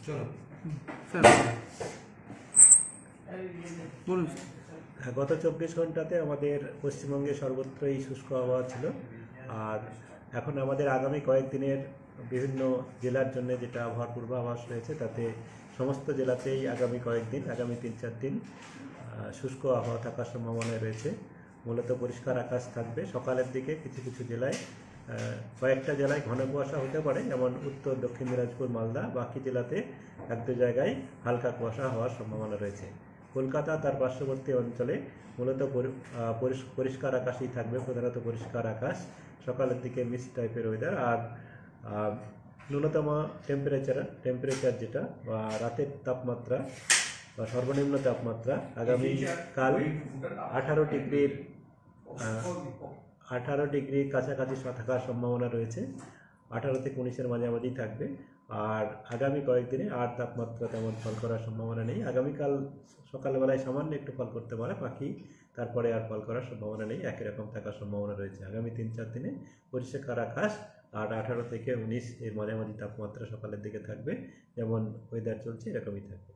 চলো স্যার বলুন। গত 24 ঘন্টাতে আমাদের পশ্চিমবঙ্গে সর্বত্রই শুষ্ক আবহাওয়া ছিল। আর এখন আমাদের আগামী কয়েকদিনের বিভিন্ন জেলার জন্য যেটা আবহাওয়ার পূর্বাভাস রয়েছে তাতে সমস্ত জেলাতেই আগামী কয়েকদিন, আগামী 3-4 দিন শুষ্ক আবহাওয়া থাকার সম্ভাবনা রয়েছে। মূলত পরিষ্কার আকাশ থাকবে। সকালের দিকে কিছু কিছু জেলায়, কয়েকটা জেলায় ঘন কুয়াশা হতে পারে, যেমন উত্তর দক্ষিণ দিনাজপুর, মালদা। বাকি জেলাতে 1-2 জায়গায় হালকা কুয়াশা হওয়ার সম্ভাবনা রয়েছে। কলকাতা তার পার্শ্ববর্তী অঞ্চলে মূলত পরিষ্কার আকাশই থাকবে, প্রধানত পরিষ্কার আকাশ। সকালের দিকে মিক্স টাইপের ওয়েদার। আর ন্যূনতম টেম্পারেচার যেটা বা রাতের তাপমাত্রা বা সর্বনিম্ন তাপমাত্রা আগামীকাল 18 ডিগ্রির কাছাকাছি থাকার সম্ভাবনা রয়েছে। 18 থেকে 19-এর মাঝামাঝি থাকবে। আর আগামী কয়েকদিনে আর তাপমাত্রা তেমন ফল করার সম্ভাবনা নেই। আগামীকাল সকালবেলায় সামান্য একটু ফল করতে পারে, বাকি তারপরে আর ফল করার সম্ভাবনা নেই, একই রকম থাকার সম্ভাবনা রয়েছে। আগামী 3-4 দিনে পরিষ্কার আকাশ আর 18 থেকে 19 এর মাঝামাঝি তাপমাত্রা সকালের দিকে থাকবে। যেমন ওয়েদার চলছে এরকমই থাকবে।